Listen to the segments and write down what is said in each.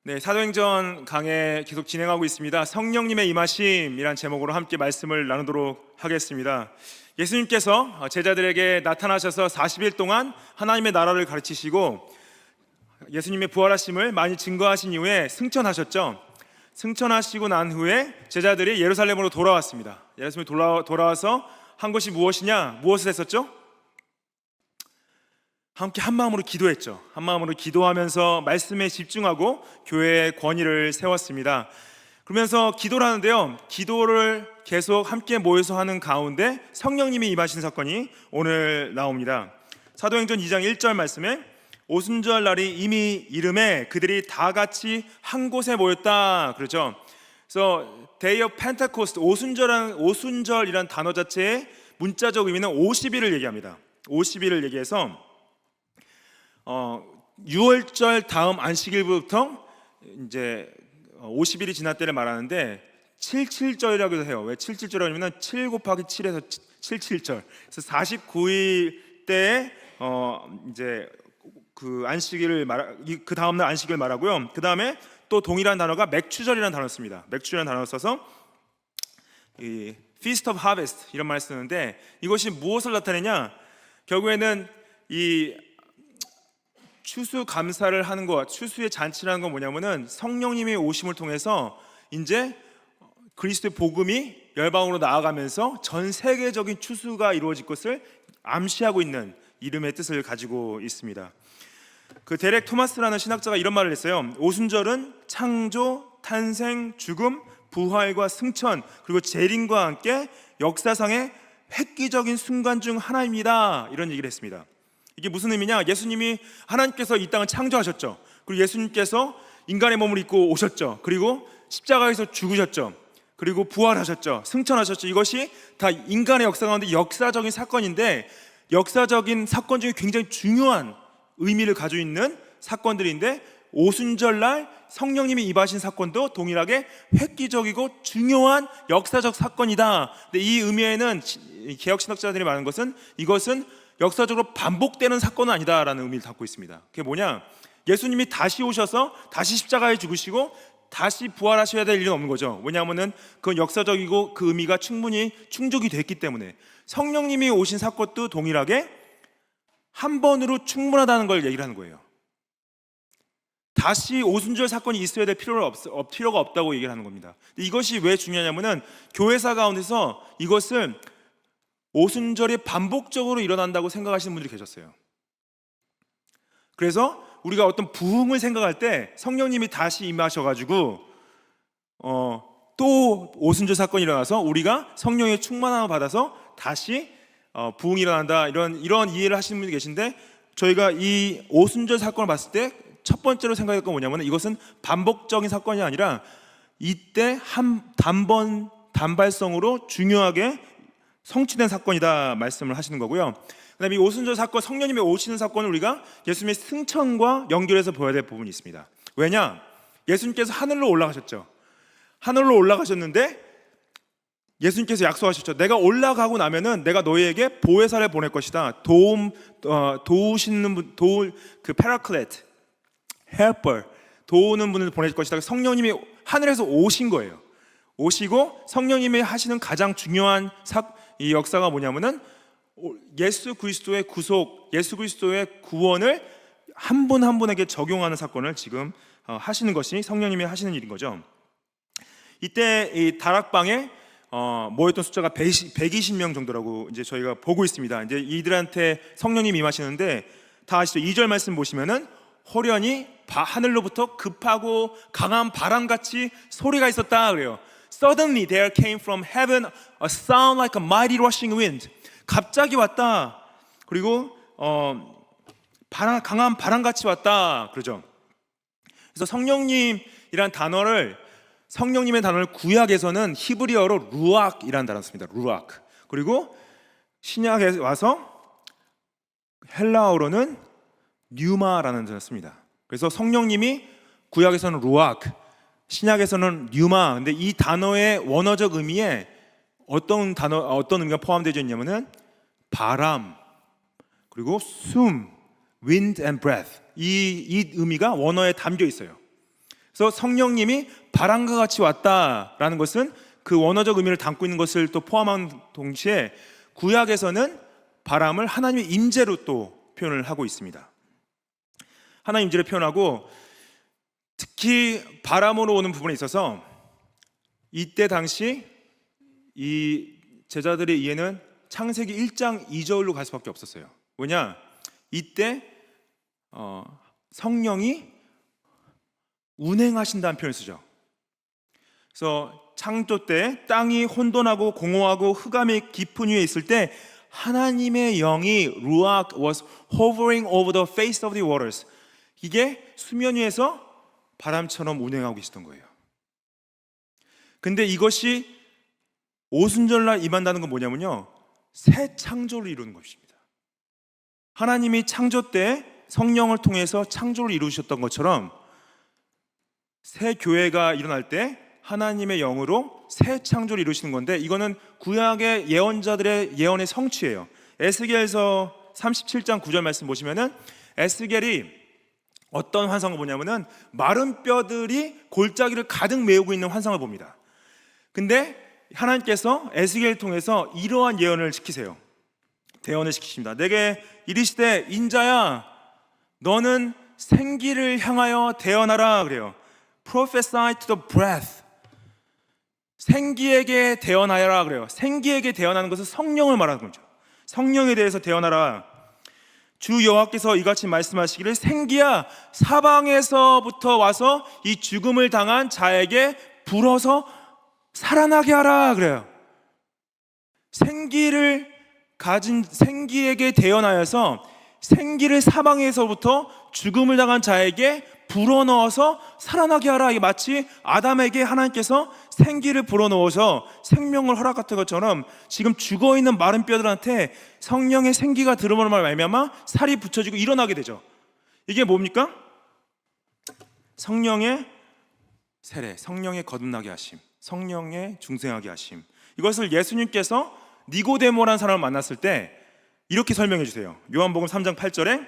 네, 사도행전 강해 계속 진행하고 있습니다. 성령님의 임하심이란 제목으로 함께 말씀을 나누도록 하겠습니다. 예수님께서 제자들에게 나타나셔서 40일 동안 하나님의 나라를 가르치시고 예수님의 부활하심을 많이 증거하신 이후에 승천하셨죠. 승천하시고 난 후에 제자들이 예루살렘으로 돌아왔습니다. 예루살렘에 돌아와서 한 것이 무엇이냐? 무엇을 했었죠? 함께 한 마음으로 기도했죠. 한 마음으로 기도하면서 말씀에 집중하고 교회의 권위를 세웠습니다. 그러면서 기도를 하는데요, 기도를 계속 함께 모여서 하는 가운데 성령님이 임하신 사건이 오늘 나옵니다. 사도행전 2장 1절 말씀에 오순절 날이 이미 이름에 그들이 다 같이 한 곳에 모였다 그러죠. 그래서 Day of Pentecost, 오순절이란 단어 자체의 문자적 의미는 50일을 얘기합니다. 50일을 얘기해서 6월절 다음 안식일부터 이제 50일이 지날 때를 말하는데 77절이라고도 해요. 왜 77절이냐면 7 곱하기 7에서 77절. 그래서 49일 때 이제 그 안식일을 그 다음 날 안식일을 말하고요. 그 다음에 또 동일한 단어가 맥추절이라는 단어를 씁니다. 맥추절이라는 단어를 써서 이 Feast of Harvest 이런 말을 쓰는데 이것이 무엇을 나타내냐? 결국에는 이 추수 감사를 하는 것, 추수의 잔치라는 건 뭐냐면은 성령님의 오심을 통해서 이제 그리스도의 복음이 열방으로 나아가면서 전 세계적인 추수가 이루어질 것을 암시하고 있는 이름의 뜻을 가지고 있습니다. 그 데렉 토마스라는 신학자가 이런 말을 했어요. 오순절은 창조, 탄생, 죽음, 부활과 승천 그리고 재림과 함께 역사상의 획기적인 순간 중 하나입니다. 이런 얘기를 했습니다. 이게 무슨 의미냐? 예수님이 하나님께서 이 땅을 창조하셨죠. 그리고 예수님께서 인간의 몸을 입고 오셨죠. 그리고 십자가에서 죽으셨죠. 그리고 부활하셨죠. 승천하셨죠. 이것이 다 인간의 역사 가운데 역사적인 사건인데 역사적인 사건 중에 굉장히 중요한 의미를 가지고 있는 사건들인데 오순절날 성령님이 임하신 사건도 동일하게 획기적이고 중요한 역사적 사건이다. 근데 이 의미에는 개혁신학자들이 말하는 것은 이것은 역사적으로 반복되는 사건은 아니다라는 의미를 담고 있습니다. 그게 뭐냐? 예수님이 다시 오셔서 다시 십자가에 죽으시고 다시 부활하셔야 될 일은 없는 거죠. 왜냐하면은 그건 역사적이고 그 의미가 충분히 충족이 됐기 때문에 성령님이 오신 사건도 동일하게 한 번으로 충분하다는 걸 얘기를 하는 거예요. 다시 오순절 사건이 있어야 될 필요가 없다고 얘기를 하는 겁니다. 이것이 왜 중요하냐면은 교회사 가운데서 이것을 오순절이 반복적으로 일어난다고 생각하시는 분들이 계셨어요. 그래서 우리가 어떤 부흥을 생각할 때 성령님이 다시 임하셔가지고 또 오순절 사건이 일어나서 우리가 성령의 충만함을 받아서 다시 부흥이 일어난다 이런 이해를 하시는 분이 계신데 저희가 이 오순절 사건을 봤을 때 첫 번째로 생각했던 건 뭐냐면 이것은 반복적인 사건이 아니라 이때 단발성으로 중요하게 성취된 사건이다 말씀을 하시는 거고요. 그다음에 이 오순절 사건, 성령님이 오시는 사건을 우리가 예수님의 승천과 연결해서 보아야 될 부분이 있습니다. 왜냐? 예수님께서 하늘로 올라가셨죠. 하늘로 올라가셨는데 예수님께서 약속하셨죠. 내가 올라가고 나면은 내가 너희에게 보혜사를 보낼 것이다. 도우시는 분, 그 파라클레트, 헬퍼, 도우는 분을 보낼 것이다. 성령님이 하늘에서 오신 거예요. 오시고 성령님이 하시는 가장 중요한 이 역사가 뭐냐면은 예수 그리스도의 구속, 예수 그리스도의 구원을 한 분 한 분에게 적용하는 사건을 지금 하시는 것이 성령님이 하시는 일인 거죠. 이때 이 다락방에 모였던 숫자가 120명 정도라고 이제 저희가 보고 있습니다. 이제 이들한테 성령님이 임하시는데 다 아시죠? 2절 말씀 보시면은 호련히 하늘로부터 급하고 강한 바람같이 소리가 있었다 그래요. Suddenly there came from heaven a sound like a mighty rushing wind. 갑자기 왔다. 그리고 강한 바람같이 왔다 그러죠. 그래서 성령님의 단어를 구약에서는 히브리어로 루악이라는 단어를 씁니다. 루악. 그리고 신약에 와서 헬라어로는 뉴마라는 단어를 씁니다. 그래서 성령님이 구약에서는 루악, 신약에서는 뉴마. 근데 이 단어의 원어적 의미에 어떤 의미가 포함되어 있냐면은 바람, 그리고 숨, wind and breath. 이 의미가 원어에 담겨 있어요. 그래서 성령님이 바람과 같이 왔다라는 것은 그 원어적 의미를 담고 있는 것을 또 포함한 동시에 구약에서는 바람을 하나님의 임재로 또 표현을 하고 있습니다. 하나님 임재를 표현하고 특히 바람으로 오는 부분에 있어서 이때 당시 이 제자들의 이해는 창세기 1장 2절로 갈 수밖에 없었어요. 뭐냐? 이때 성령이 운행하신다는 표현을 쓰죠. 그래서 창조 때 땅이 혼돈하고 공허하고 흑암이 깊은 위에 있을 때 하나님의 영이 ruach was hovering over the face of the waters. 이게 수면 위에서 바람처럼 운행하고 계시던 거예요. 근데 이것이 오순절날 임한다는 건 뭐냐면요, 새 창조를 이루는 것입니다. 하나님이 창조 때 성령을 통해서 창조를 이루셨던 것처럼 새 교회가 일어날 때 하나님의 영으로 새 창조를 이루시는 건데, 이거는 구약의 예언자들의 예언의 성취예요. 에스겔서 37장 9절 말씀 보시면은 에스겔이 어떤 환상을 보냐면은 마른 뼈들이 골짜기를 가득 메우고 있는 환상을 봅니다. 근데 하나님께서 에스겔을 통해서 이러한 예언을 시키세요. 대언을 시키십니다. 내게 이르시되 인자야 너는 생기를 향하여 대언하라 그래요. Prophesy to the breath. 생기에게 대언하여라 그래요. 생기에게 대언하는 것은 성령을 말하는 거죠. 성령에 대해서 대언하라. 주 여호와께서 이같이 말씀하시기를 생기야 사방에서부터 와서 이 죽음을 당한 자에게 불어서 살아나게 하라 그래요. 생기를 가진 생기에게 대언하여서 생기를 사방에서부터 죽음을 당한 자에게 불어넣어서 살아나게 하라. 이게 마치 아담에게 하나님께서 생기를 불어넣어서 생명을 허락했던 것처럼 지금 죽어있는 마른 뼈들한테 성령의 생기가 들어오는 말미암아 살이 붙여지고 일어나게 되죠. 이게 뭡니까? 성령의 세례, 성령의 거듭나게 하심, 성령의 중생하게 하심. 이것을 예수님께서 니고데모라는 사람을 만났을 때 이렇게 설명해 주세요. 요한복음 3장 8절에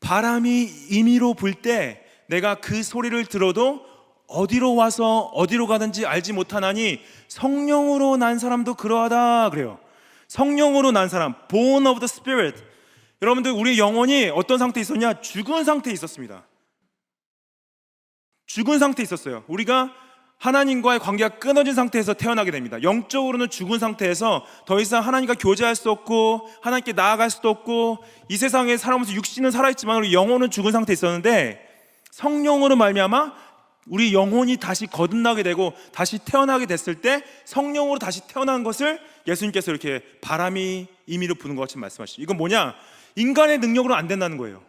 바람이 임의로 불 때 내가 그 소리를 들어도 어디로 와서 어디로 가든지 알지 못하나니 성령으로 난 사람도 그러하다 그래요. 성령으로 난 사람, born of the Spirit. 여러분들 우리 영혼이 어떤 상태에 있었냐? 죽은 상태에 있었습니다. 죽은 상태에 있었어요. 우리가 하나님과의 관계가 끊어진 상태에서 태어나게 됩니다. 영적으로는 죽은 상태에서 더 이상 하나님과 교제할 수 없고 하나님께 나아갈 수도 없고 이 세상에 살아오면서 육신은 살아있지만 우리 영혼은 죽은 상태에 있었는데 성령으로 말미암아 우리 영혼이 다시 거듭나게 되고 다시 태어나게 됐을 때 성령으로 다시 태어난 것을 예수님께서 이렇게 바람이 임의로 부는 것 같이 말씀하시죠. 이건 뭐냐? 인간의 능력으로 안 된다는 거예요.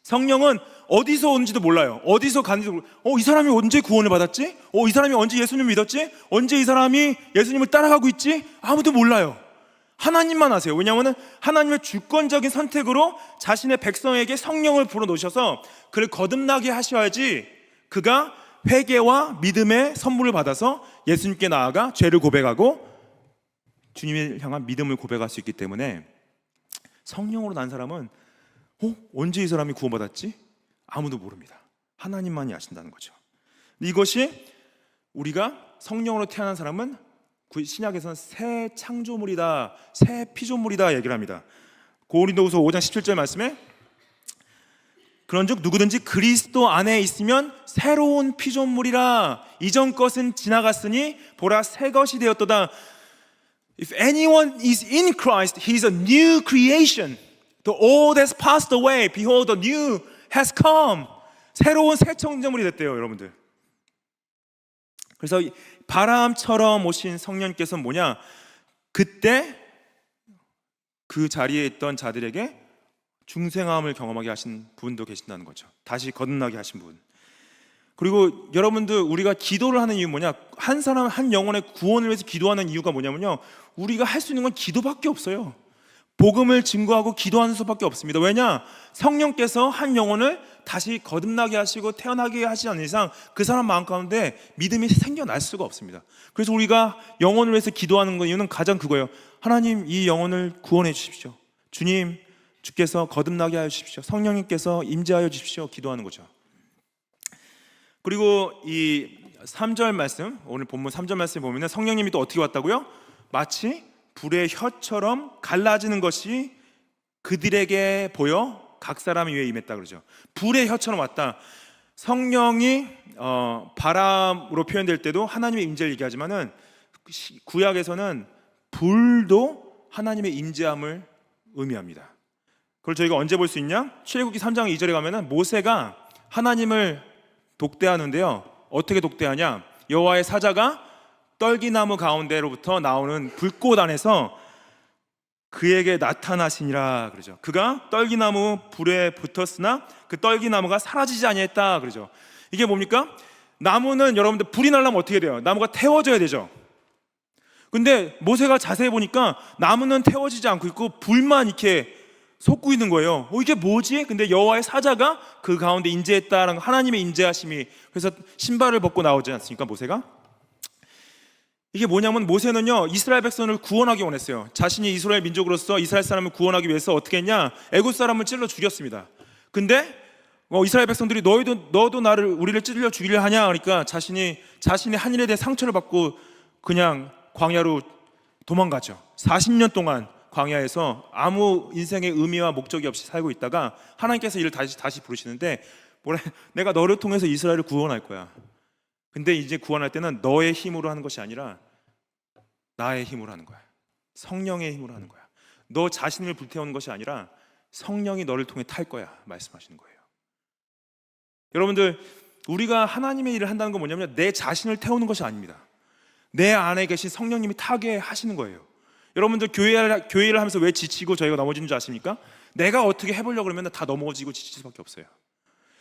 성령은 어디서 오는지도 몰라요. 어디서 가는지도 몰라요. 이 사람이 언제 구원을 받았지? 이 사람이 언제 예수님을 믿었지? 언제 이 사람이 예수님을 따라가고 있지? 아무도 몰라요. 하나님만 아세요. 왜냐하면 하나님의 주권적인 선택으로 자신의 백성에게 성령을 불어넣으셔서 그를 거듭나게 하셔야지 그가 회개와 믿음의 선물을 받아서 예수님께 나아가 죄를 고백하고 주님을 향한 믿음을 고백할 수 있기 때문에 성령으로 난 사람은 언제 이 사람이 구원받았지? 아무도 모릅니다. 하나님만이 아신다는 거죠. 이것이 우리가 성령으로 태어난 사람은 신약에서는 새 창조물이다, 새 피조물이다 얘기를 합니다. 고린도후서 5장 17절 말씀에 그런즉 누구든지 그리스도 안에 있으면 새로운 피조물이라 이전 것은 지나갔으니 보라 새 것이 되었도다. If anyone is in Christ, he is a new creation. The old has passed away. Behold, the new has come. 새로운 새 창조물이 됐대요, 여러분들. 그래서 바람처럼 오신 성령께서는 뭐냐? 그때 그 자리에 있던 자들에게 중생함을 경험하게 하신 분도 계신다는 거죠. 다시 거듭나게 하신 분. 그리고 여러분들 우리가 기도를 하는 이유 뭐냐? 한 사람 한 영혼의 구원을 위해서 기도하는 이유가 뭐냐면요, 우리가 할 수 있는 건 기도밖에 없어요. 복음을 증거하고 기도하는 수밖에 없습니다. 왜냐? 성령께서 한 영혼을 다시 거듭나게 하시고 태어나게 하시지 않는 이상 그 사람 마음 가운데 믿음이 생겨날 수가 없습니다. 그래서 우리가 영혼을 위해서 기도하는 이유는 가장 그거예요. 하나님, 이 영혼을 구원해 주십시오. 주님, 주께서 거듭나게 하여 주십시오. 성령님께서 임재하여 주십시오. 기도하는 거죠. 그리고 이 3절 말씀, 오늘 본문 3절 말씀에 보면 성령님이 또 어떻게 왔다고요? 마치 불의 혀처럼 갈라지는 것이 그들에게 보여 각 사람 위에 임했다 그러죠. 불의 혀처럼 왔다. 성령이 바람으로 표현될 때도 하나님의 임재를 얘기하지만은 구약에서는 불도 하나님의 임재함을 의미합니다. 그걸 저희가 언제 볼 수 있냐? 출애굽기 3장 2절에 가면은 모세가 하나님을 독대하는데요. 어떻게 독대하냐? 여호와의 사자가 떨기나무 가운데로부터 나오는 불꽃 안에서 그에게 나타나시니라 그러죠. 그가 떨기나무 불에 붙었으나 그 떨기나무가 사라지지 아니했다 그러죠. 이게 뭡니까? 나무는 여러분들 불이 나려면 어떻게 돼요? 나무가 태워져야 되죠. 근데 모세가 자세히 보니까 나무는 태워지지 않고 있고 불만 이렇게 솟고 있는 거예요. 이게 뭐지? 근데 여호와의 사자가 그 가운데 임재했다라는 하나님의 임재하심이, 그래서 신발을 벗고 나오지 않습니까? 모세가? 이게 뭐냐면 모세는요 이스라엘 백성을 구원하기 원했어요. 자신이 이스라엘 민족으로서 이스라엘 사람을 구원하기 위해서 어떻게 했냐? 애굽 사람을 찔러 죽였습니다. 근데 이스라엘 백성들이 너도 우리를 찔러 죽이려 하냐? 그러니까 자신의 한 일에 대해 상처를 받고 그냥 광야로 도망가죠. 40년 동안 광야에서 아무 인생의 의미와 목적이 없이 살고 있다가 하나님께서 이를 다시 부르시는데 내가 너를 통해서 이스라엘을 구원할 거야. 근데 이제 구원할 때는 너의 힘으로 하는 것이 아니라 나의 힘으로 하는 거야. 성령의 힘으로 하는 거야. 너 자신을 불태우는 것이 아니라 성령이 너를 통해 탈 거야 말씀하시는 거예요. 여러분들, 우리가 하나님의 일을 한다는 건 뭐냐면 내 자신을 태우는 것이 아닙니다. 내 안에 계신 성령님이 타게 하시는 거예요. 여러분들 교회를 하면서 왜 지치고 저희가 넘어지는 줄 아십니까? 내가 어떻게 해보려고 그러면 다 넘어지고 지칠 수밖에 없어요.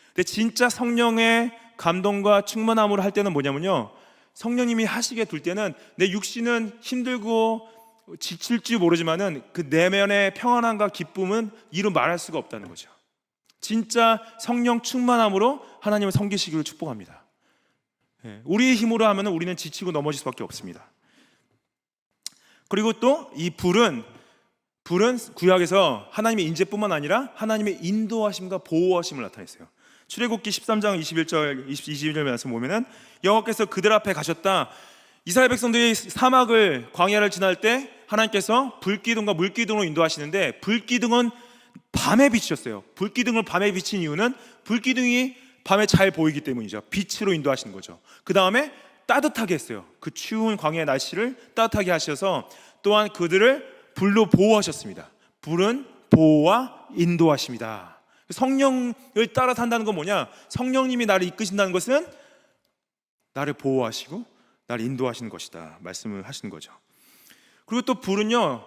근데 진짜 성령의 감동과 충만함으로 할 때는 뭐냐면요, 성령님이 하시게 둘 때는 내 육신은 힘들고 지칠지 모르지만은 그 내면의 평안함과 기쁨은 이루 말할 수가 없다는 거죠. 진짜 성령 충만함으로 하나님을 섬기시기를 축복합니다. 우리의 힘으로 하면 우리는 지치고 넘어질 수밖에 없습니다. 그리고 또 이 불은 구약에서 하나님의 인재뿐만 아니라 하나님의 인도하심과 보호하심을 나타냈어요. 출애굽기 13장 21절 22절 말씀 보면은 여호와께서 그들 앞에 가셨다. 이스라엘 백성들이 사막을 광야를 지날 때 하나님께서 불기둥과 물기둥으로 인도하시는데 불기둥은 밤에 비추셨어요. 불기둥을 밤에 비친 이유는 불기둥이 밤에 잘 보이기 때문이죠. 빛으로 인도하시는 거죠. 그 다음에 따뜻하게 했어요. 그 추운 광야의 날씨를 따뜻하게 하셔서 또한 그들을 불로 보호하셨습니다. 불은 보호와 인도하십니다. 성령을 따라 산다는 건 뭐냐? 성령님이 나를 이끄신다는 것은 나를 보호하시고 나를 인도하시는 것이다 말씀을 하시는 거죠. 그리고 또 불은요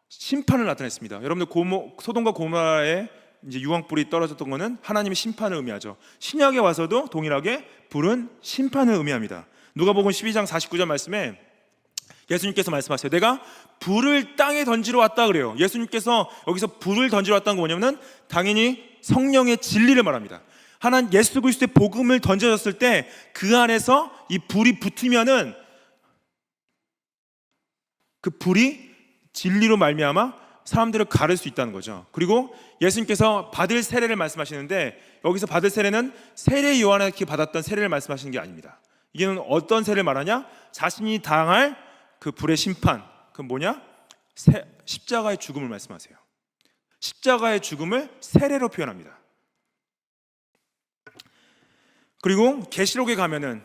심판을 나타냈습니다. 여러분들 소돔과 고모라에 이제 유황불이 떨어졌던 것은 하나님의 심판을 의미하죠. 신약에 와서도 동일하게 불은 심판을 의미합니다. 누가복음 12장 49절 말씀에 예수님께서 말씀하세요. 내가 불을 땅에 던지러 왔다 그래요. 예수님께서 여기서 불을 던지러 왔다는 건 뭐냐면 당연히 성령의 진리를 말합니다. 하나님 예수 그리스도의 복음을 던져졌을 때 그 안에서 이 불이 붙으면은 그 불이 진리로 말미암아 사람들을 가를 수 있다는 거죠. 그리고 예수님께서 받을 세례를 말씀하시는데 여기서 받을 세례는 세례 요한에게 받았던 세례를 말씀하시는 게 아닙니다. 이게는 어떤 세례를 말하냐? 자신이 당할 그 불의 심판, 그 뭐냐? 십자가의 죽음을 말씀하세요. 십자가의 죽음을 세례로 표현합니다. 그리고 계시록에 가면은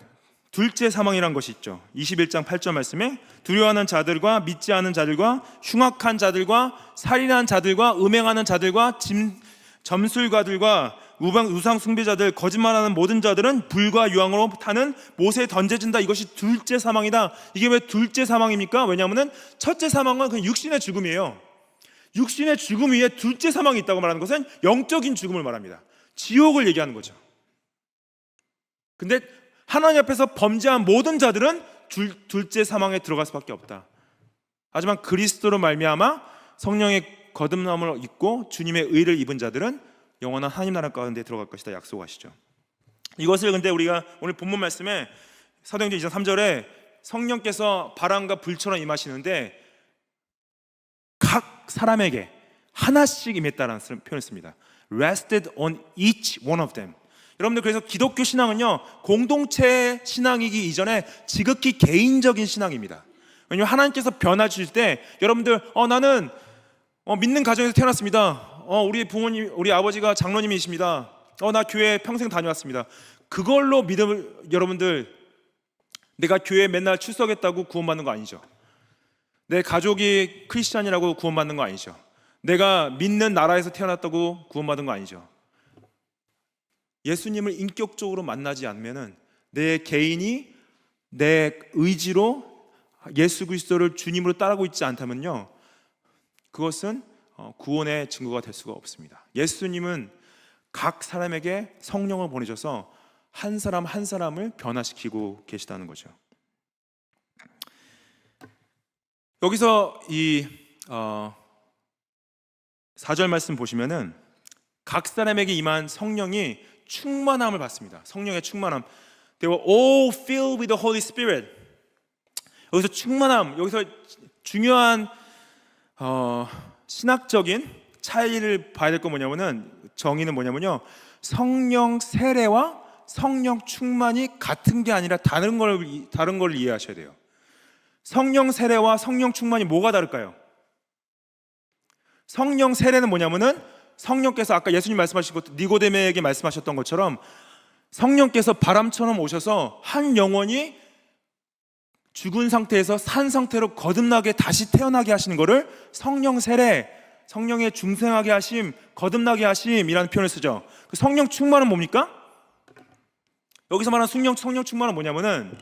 둘째 사망이란 것이 있죠. 21장 8절 말씀에 두려워하는 자들과 믿지 않은 자들과 흉악한 자들과 살인한 자들과 음행하는 자들과 점술가들과 우상 숭배자들, 거짓말하는 모든 자들은 불과 유황으로 타는 못에 던져진다. 이것이 둘째 사망이다. 이게 왜 둘째 사망입니까? 왜냐하면 첫째 사망은 그냥 육신의 죽음이에요. 육신의 죽음 위에 둘째 사망이 있다고 말하는 것은 영적인 죽음을 말합니다. 지옥을 얘기하는 거죠. 근데 하나님 앞에서 범죄한 모든 자들은 둘째 사망에 들어갈 수밖에 없다. 하지만 그리스도로 말미암아 성령의 거듭남을 입고 주님의 의를 입은 자들은 영원한 하나님 나라 가운데 들어갈 것이다 약속하시죠. 이것을 근데 우리가 오늘 본문 말씀에 사도행전 2장 3절에 성령께서 바람과 불처럼 임하시는데 각 사람에게 하나씩 임했다라는 표현을 씁니다. Rested on each one of them. 여러분들, 그래서 기독교 신앙은요, 공동체 신앙이기 이전에 지극히 개인적인 신앙입니다. 왜냐하면 하나님께서 변화 주실 때, 여러분들 나는 믿는 가정에서 태어났습니다. 우리 부모님, 우리 아버지가 장로님이십니다. 나 교회 평생 다녀왔습니다. 그걸로 여러분들, 내가 교회에 맨날 출석했다고 구원받는 거 아니죠. 내 가족이 크리스찬이라고 구원받는 거 아니죠. 내가 믿는 나라에서 태어났다고 구원받은 거 아니죠. 예수님을 인격적으로 만나지 않으면은, 내 개인이 내 의지로 예수 그리스도를 주님으로 따르고 있지 않다면요, 그것은 구원의 증거가 될 수가 없습니다. 예수님은 각 사람에게 성령을 보내셔서 한 사람 한 사람을 변화시키고 계시다는 거죠. 여기서 이 4절 말씀 보시면은 각 사람에게 임한 성령이 충만함을 받습니다. 성령의 충만함. They were all filled with the Holy Spirit. 여기서 충만함, 여기서 중요한 신학적인 차이를 봐야 될 건 뭐냐면은, 정의는 뭐냐면요, 성령 세례와 성령 충만이 같은 게 아니라 다른 걸 이해하셔야 돼요. 성령 세례와 성령 충만이 뭐가 다를까요? 성령 세례는 뭐냐면은, 성령께서 아까 예수님 말씀하신 것, 니고데메에게 말씀하셨던 것처럼 성령께서 바람처럼 오셔서 한 영혼이 죽은 상태에서 산 상태로 거듭나게 다시 태어나게 하시는 것을 성령 세례, 성령의 중생하게 하심, 거듭나게 하심이라는 표현을 쓰죠. 그 성령 충만은 뭡니까? 여기서 말하는 성령 충만은 뭐냐면은,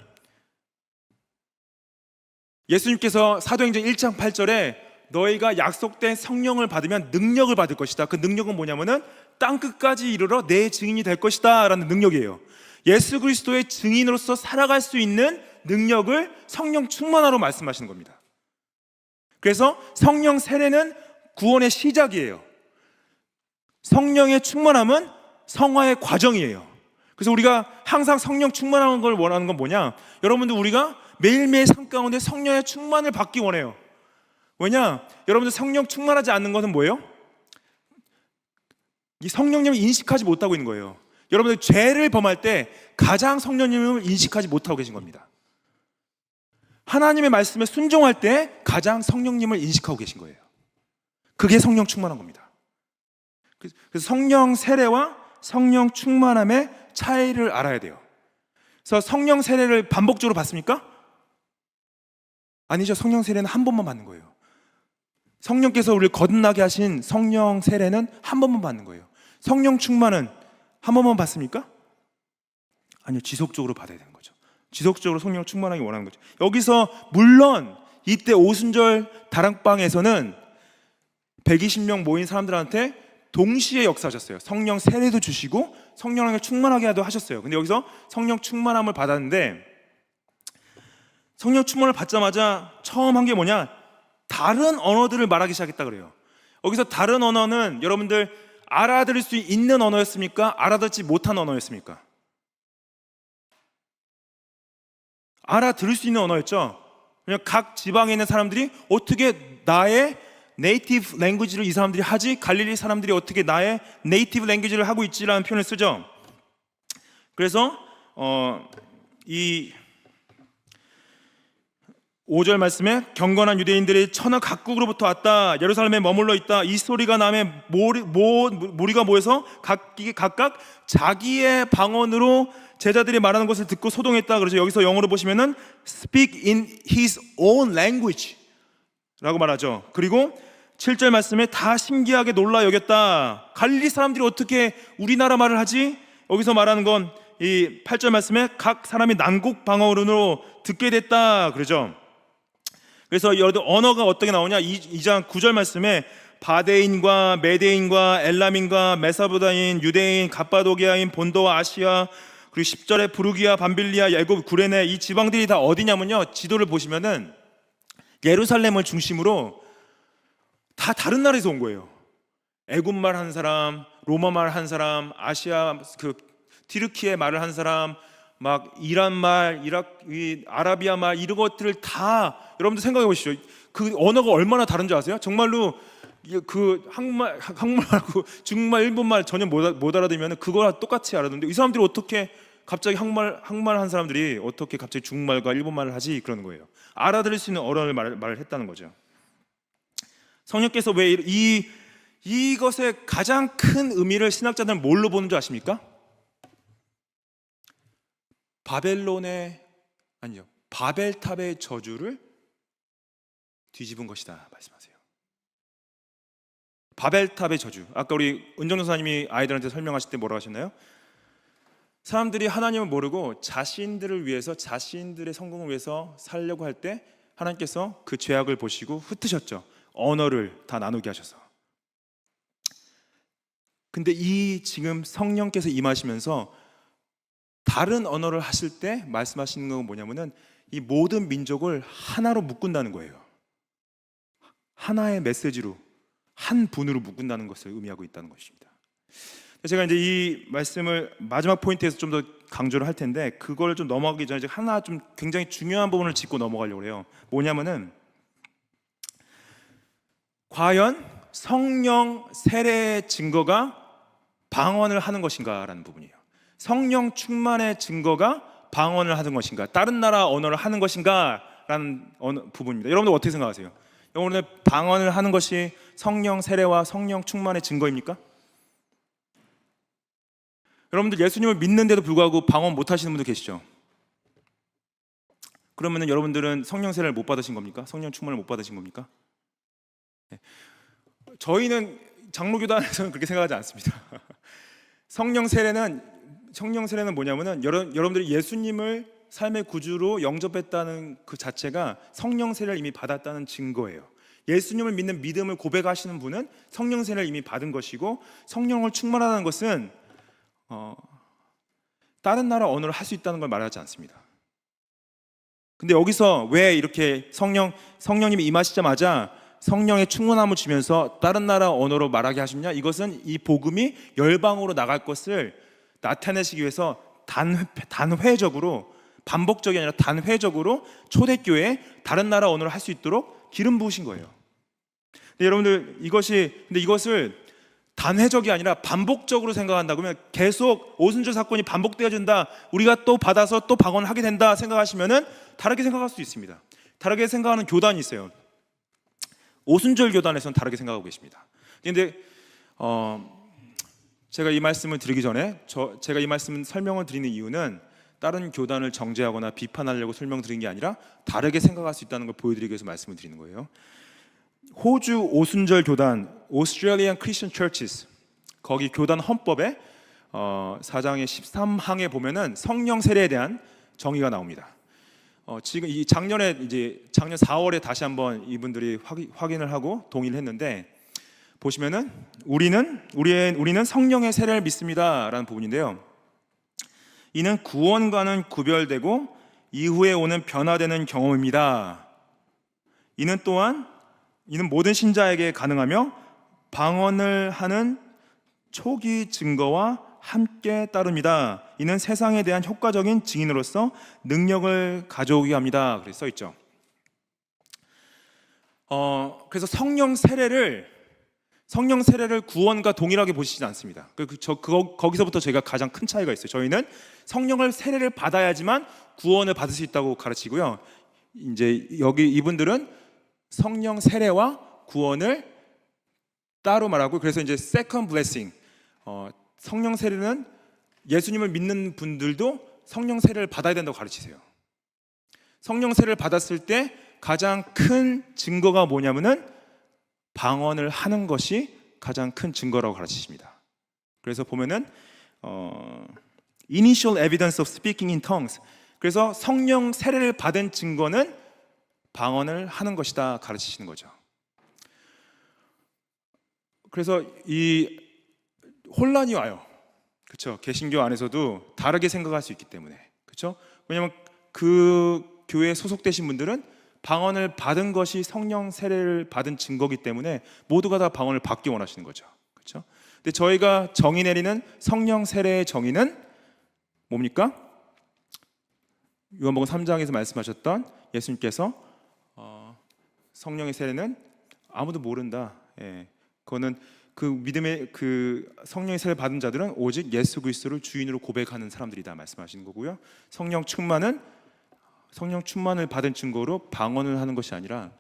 예수님께서 사도행전 1장 8절에 너희가 약속된 성령을 받으면 능력을 받을 것이다. 그 능력은 뭐냐면은 땅 끝까지 이르러 내 증인이 될 것이다 라는 능력이에요. 예수 그리스도의 증인으로서 살아갈 수 있는 능력을 성령 충만하로 말씀하시는 겁니다. 그래서 성령 세례는 구원의 시작이에요. 성령의 충만함은 성화의 과정이에요. 그래서 우리가 항상 성령 충만한 걸 원하는 건 뭐냐? 여러분들, 우리가 매일매일 삶 가운데 성령의 충만을 받기 원해요. 왜냐? 여러분들, 성령 충만하지 않는 것은 뭐예요? 이 성령님을 인식하지 못하고 있는 거예요. 여러분들, 죄를 범할 때 가장 성령님을 인식하지 못하고 계신 겁니다. 하나님의 말씀에 순종할 때 가장 성령님을 인식하고 계신 거예요. 그게 성령 충만한 겁니다. 그래서 성령 세례와 성령 충만함의 차이를 알아야 돼요. 그래서 성령 세례를 반복적으로 받습니까? 아니죠. 성령 세례는 한 번만 받는 거예요. 성령께서 우리를 거듭나게 하신 성령 세례는 한 번만 받는 거예요. 성령 충만은 한 번만 받습니까? 아니요. 지속적으로 받아야 되는 거죠. 지속적으로 성령 충만하기 원하는 거죠. 여기서 물론 이때 오순절 다락방에서는 120명 모인 사람들한테 동시에 역사하셨어요. 성령 세례도 주시고 성령을 충만하게 하셨어요. 근데 여기서 성령 충만함을 받았는데, 성령 충만을 받자마자 처음 한 게 뭐냐? 다른 언어들을 말하기 시작했다 그래요. 여기서 다른 언어는 여러분들 알아들을 수 있는 언어였습니까? 알아듣지 못한 언어였습니까? 알아들을 수 있는 언어였죠. 그냥 각 지방에 있는 사람들이 어떻게 나의 네이티브 랭귀지를 이 사람들이 하지? 갈릴리 사람들이 어떻게 나의 네이티브 랭귀지를 하고 있지라는 표현을 쓰죠. 그래서 이 5절 말씀에 경건한 유대인들이 천하 각국으로부터 왔다, 예루살렘에 머물러 있다, 이 소리가 남에 무리가 모여서 각각 자기의 방언으로 제자들이 말하는 것을 듣고 소동했다. 그래서 여기서 영어로 보시면은 speak in his own language 라고 말하죠. 그리고 7절 말씀에 다 신기하게 놀라 여겼다. 갈릴리 사람들이 어떻게 우리나라 말을 하지? 여기서 말하는 건 이 8절 말씀에 각 사람이 난국 방언으로 듣게 됐다 그러죠. 그래서 여러분, 언어가 어떻게 나오냐? 2장 9절 말씀에 바데인과 메데인과 엘람인과 메사보다인, 유대인, 갑바도기아인, 본도와 아시아, 그리고 10절에 부르기아, 밤빌리아, 애굽, 구레네, 이 지방들이 다 어디냐면요, 지도를 보시면은 예루살렘을 중심으로 다 다른 나라에서 온 거예요. 애굽말 한 사람, 로마말 한 사람, 아시아 티르키예 말을 한 사람, 막 이란 말, 아라비아 말, 이런 것들을 다 여러분들 생각해 보시죠. 그 언어가 얼마나 다른지 아세요? 정말로 그 한국말하고 중국말, 일본말 전혀 못 알아들으면 그거랑 똑같이 알아듣는데 이 사람들이 어떻게 갑자기 한국말 한 사람들이 어떻게 갑자기 중국말과 일본말을 하지? 그러는 거예요. 알아들을 수 있는 언어를 말을 했다는 거죠. 성령께서 왜 이것의 가장 큰 의미를 신학자들은 뭘로 보는 줄 아십니까? 바벨탑의 저주를 뒤집은 것이다 말씀하세요. 바벨탑의 저주. 아까 우리 은정 전사님이 아이들한테 설명하실 때 뭐라고 하셨나요? 사람들이 하나님을 모르고 자신들을 위해서, 자신들의 성공을 위해서 살려고 할 때 하나님께서 그 죄악을 보시고 흩으셨죠. 언어를 다 나누게 하셔서. 근데 이 지금 성령께서 임하시면서 다른 언어를 하실 때 말씀하시는 건 뭐냐면은 이 모든 민족을 하나로 묶는다는 거예요. 하나의 메시지로, 한 분으로 묶는다는 것을 의미하고 있다는 것입니다. 제가 이제 이 말씀을 마지막 포인트에서 좀 더 강조를 할 텐데 그걸 좀 넘어가기 전에 하나 좀 굉장히 중요한 부분을 짚고 넘어가려고 해요. 뭐냐면은 과연 성령 세례의 증거가 방언을 하는 것인가라는 부분이에요. 성령 충만의 증거가 방언을 하는 것인가, 다른 나라 언어를 하는 것인가라는 부분입니다. 여러분들 어떻게 생각하세요? 오늘 방언을 하는 것이 성령 세례와 성령 충만의 증거입니까? 여러분들 예수님을 믿는데도 불구하고 방언 못 하시는 분들 계시죠? 그러면 여러분들은 성령 세례를 못 받으신 겁니까? 성령 충만을 못 받으신 겁니까? 네. 저희는 장로교단에서는 그렇게 생각하지 않습니다. 성령 세례는 뭐냐면은 여러분들이 예수님을 삶의 구주로 영접했다는 그 자체가 성령 세례를 이미 받았다는 증거예요. 예수님을 믿는 믿음을 고백하시는 분은 성령 세례를 이미 받은 것이고, 성령을 충만하다는 것은 다른 나라 언어를 할 수 있다는 걸 말하지 않습니다. 근데 여기서 왜 이렇게 성령님이 임하시자마자 성령의 충만함을 주면서 다른 나라 언어로 말하게 하셨냐? 이것은 이 복음이 열방으로 나갈 것을 나타내시기 위해서 단회적으로, 반복적이 아니라 단회적으로 초대교회에 다른 나라 언어를 할 수 있도록 기름 부으신 거예요. 근데 여러분들 이것을 단회적이 아니라 반복적으로 생각한다 그러면 계속 오순절 사건이 반복되어진다, 우리가 또 받아서 또 방언을 하게 된다 생각하시면은 다르게 생각할 수 있습니다. 다르게 생각하는 교단이 있어요. 오순절 교단에서는 다르게 생각하고 계십니다. 그런데 제가 이 말씀을 드리기 전에 제가 이 말씀 설명을 드리는 이유는 다른 교단을 정죄하거나 비판하려고 설명드린 게 아니라 다르게 생각할 수 있다는 걸 보여드리기 위해서 말씀을 드리는 거예요. 호주 오순절 교단 Australian Christian Churches, 거기 교단 헌법에 4장의 13항에 보면은 성령 세례에 대한 정의가 나옵니다. 지금 작년 4월에 다시 한번 이분들이 확인을 하고 동의를 했는데, 보시면은 우리는 성령의 세례를 믿습니다라는 부분인데요. 이는 구원과는 구별되고 이후에 오는 변화되는 경험입니다. 이는 모든 신자에게 가능하며 방언을 하는 초기 증거와 함께 따릅니다. 이는 세상에 대한 효과적인 증인으로서 능력을 가져오게 합니다. 그렇게 써 있죠. 그래서 성령 세례를 구원과 동일하게 보시지 않습니다. 거기서부터 저희가 가장 큰 차이가 있어요. 저희는 성령을 세례를 받아야지만 구원을 받을 수 있다고 가르치고요. 이제 여기 이분들은 성령 세례와 구원을 따로 말하고, 그래서 이제 second blessing, 성령 세례는 예수님을 믿는 분들도 성령 세례를 받아야 된다고 가르치세요. 성령 세례를 받았을 때 가장 큰 증거가 뭐냐면은 방언을 하는 것이 가장 큰 증거라고 가르치십니다. 그래서 보면은 initial evidence of speaking in tongues, 그래서 성령 세례를 받은 증거는 방언을 하는 것이다 가르치시는 거죠. 그래서 이 혼란이 와요. 그렇죠? 개신교 안에서도 다르게 생각할 수 있기 때문에. 그렇죠? 왜냐하면 그 교회에 소속되신 분들은 방언을 받은 것이 성령 세례를 받은 증거이기 때문에 모두가 다 방언을 받기 원하시는 거죠. 그렇죠? 근데 저희가 정의 내리는 성령 세례의 정의는 뭡니까? 요한복음 3장에서 말씀하셨던 예수님께서 성령의 세례는 아무도 모른다. 그거는 그 믿음의 그 성령의 세례를 받은 자들은 오직 예수 그리스도를 주인으로 고백하는 사람들이다 말씀하시는 거고요. 성령 충만을 받은 증거로 방언을 하는 것이 아니라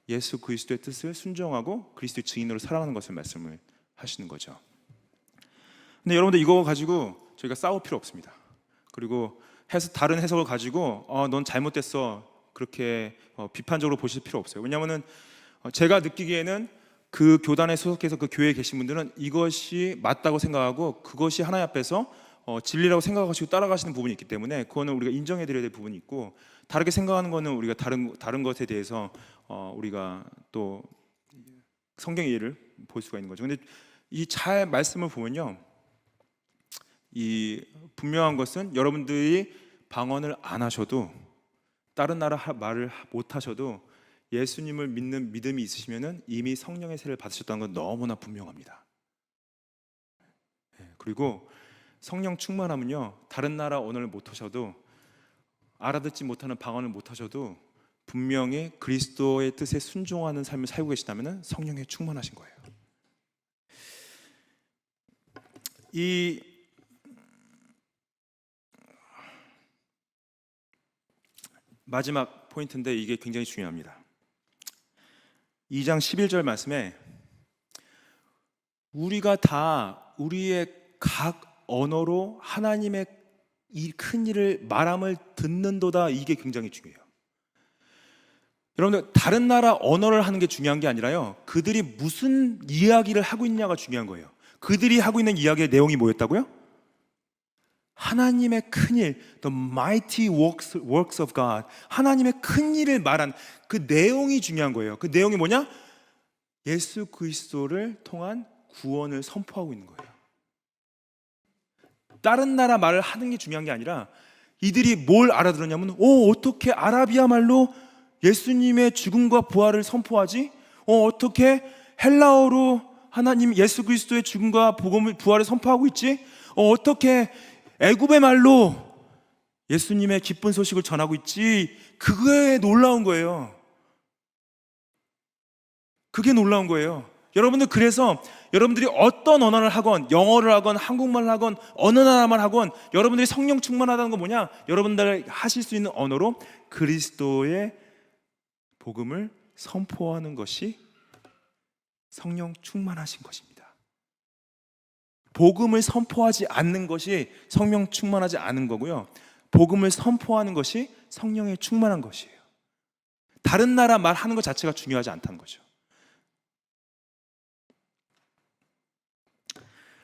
예수 그리스도의 뜻을 순종하고 그리스도의 증인으로 살아가는 것을 말씀을 하시는 거죠. 근데 여러분들 이거 가지고 저희가 싸울 필요 없습니다. 그리고 다른 해석을 가지고 넌 잘못됐어 그렇게 비판적으로 보실 필요 없어요. 왜냐하면 제가 느끼기에는 그 교단에 소속해서 그 교회에 계신 분들은 이것이 맞다고 생각하고 그것이 하나님 앞에서 진리라고 생각하시고 따라가시는 부분이 있기 때문에 그거는 우리가 인정해 드려야 될 부분이 있고, 다르게 생각하는 것은 우리가 다른 것에 대해서 우리가 또 성경의 예를 볼 수가 있는 거죠. 근데 이 잘 말씀을 보면요, 이 분명한 것은 여러분들이 방언을 안 하셔도, 다른 나라 말을 못 하셔도 예수님을 믿는 믿음이 있으시면은 이미 성령의 세례를 받으셨다는 건 너무나 분명합니다. 그리고 성령 충만하면요, 다른 나라 언어를 못 하셔도, 알아듣지 못하는 방언을 못 하셔도 분명히 그리스도의 뜻에 순종하는 삶을 살고 계시다면은 성령에 충만하신 거예요. 이 마지막 포인트인데 이게 굉장히 중요합니다. 2장 11절 말씀에 우리가 다 우리의 각 언어로 하나님의 이 큰 일을 말함을 듣는도다, 이게 굉장히 중요해요. 여러분들, 다른 나라 언어를 하는 게 중요한 게 아니라요, 그들이 무슨 이야기를 하고 있냐가 중요한 거예요. 그들이 하고 있는 이야기의 내용이 뭐였다고요? 하나님의 큰 일, the mighty works of God, 하나님의 큰 일을 말한 그 내용이 중요한 거예요. 그 내용이 뭐냐? 예수 그리스도를 통한 구원을 선포하고 있는 거예요. 다른 나라 말을 하는 게 중요한 게 아니라 이들이 뭘 알아들었냐면, 어떻게 아라비아 말로 예수님의 죽음과 부활을 선포하지? 어떻게 헬라어로 하나님 예수 그리스도의 죽음과 부활을 선포하고 있지? 어떻게 애굽의 말로 예수님의 기쁜 소식을 전하고 있지? 그게 놀라운 거예요. 그게 놀라운 거예요. 여러분들, 그래서 여러분들이 어떤 언어를 하건, 영어를 하건 한국말을 하건 어느 나라만 하건, 여러분들이 성령 충만하다는 건 뭐냐? 여러분들 하실 수 있는 언어로 그리스도의 복음을 선포하는 것이 성령 충만하신 것입니다. 복음을 선포하지 않는 것이 성령 충만하지 않은 거고요, 복음을 선포하는 것이 성령에 충만한 것이에요. 다른 나라 말하는 것 자체가 중요하지 않다는 거죠.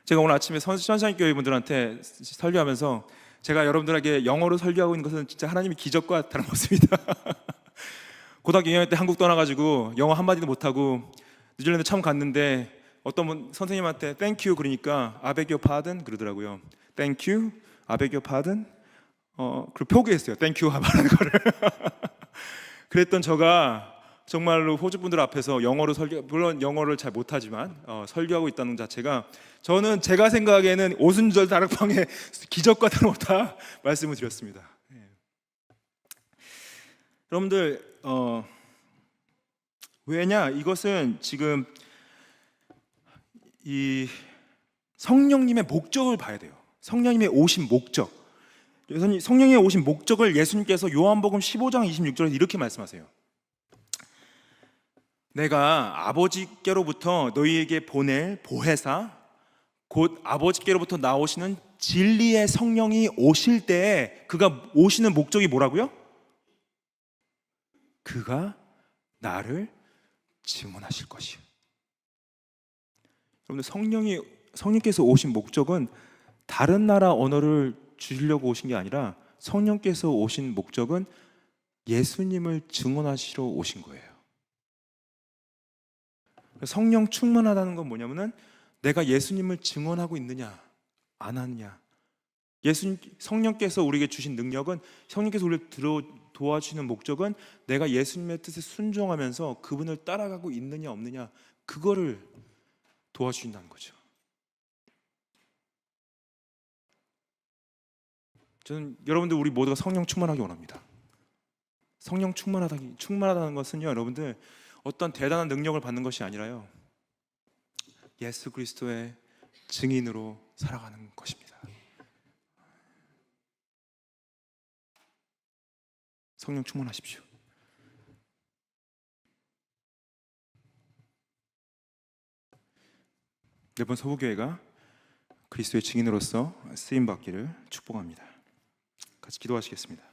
제가 오늘 아침에 선샤인교회 분들한테 설교하면서 제가 여러분들에게 영어로 설교하고 있는 것은 진짜 하나님의 기적과 다름없습니다. 고등학교 2학년 때 한국 떠나가지고 영어 한마디도 못하고 뉴질랜드 처음 갔는데 어떤 분 선생님한테 Thank you 그러니까 I beg your pardon 그러더라고요. Thank you, I beg your pardon. 그리고 표기했어요. Thank you 말하는 거를. 그랬던 저가 정말로 호주 분들 앞에서 영어로 물론 영어를 잘 못하지만 설교하고 있다는 자체가, 저는 제가 생각하기에는 오순절 다락방의 기적과 다름없다 말씀을 드렸습니다. 여러분들, 왜냐? 이것은 지금 이 성령님의 목적을 봐야 돼요. 성령님의 오신 목적. 성령의 오신 목적을 예수님께서 요한복음 15장 26절에 이렇게 말씀하세요. 내가 아버지께로부터 너희에게 보낼 보혜사, 곧 아버지께로부터 나오시는 진리의 성령이 오실 때에, 그가 오시는 목적이 뭐라고요? 그가 나를 증언하실 것이요. 여러분들, 성령께서 오신 목적은 다른 나라 언어를 주시려고 오신 게 아니라, 성령께서 오신 목적은 예수님을 증언하시러 오신 거예요. 성령 충만하다는 건 뭐냐면은 내가 예수님을 증언하고 있느냐 안 하느냐. 성령께서 우리에게 주신 능력은, 성령께서 우리를 도와주시는 목적은 내가 예수님의 뜻에 순종하면서 그분을 따라가고 있느냐 없느냐, 그거를 도와주신다는 거죠. 저는 여러분들, 우리 모두가 성령 충만하기 원합니다. 성령 충만하다는 것은요, 여러분들 어떤 대단한 능력을 받는 것이 아니라요, 예수 그리스도의 증인으로 살아가는 것입니다. 성령 충만하십시오. 매번 서부교회가 그리스도의 증인으로서 쓰임 받기를 축복합니다. 같이 기도하시겠습니다.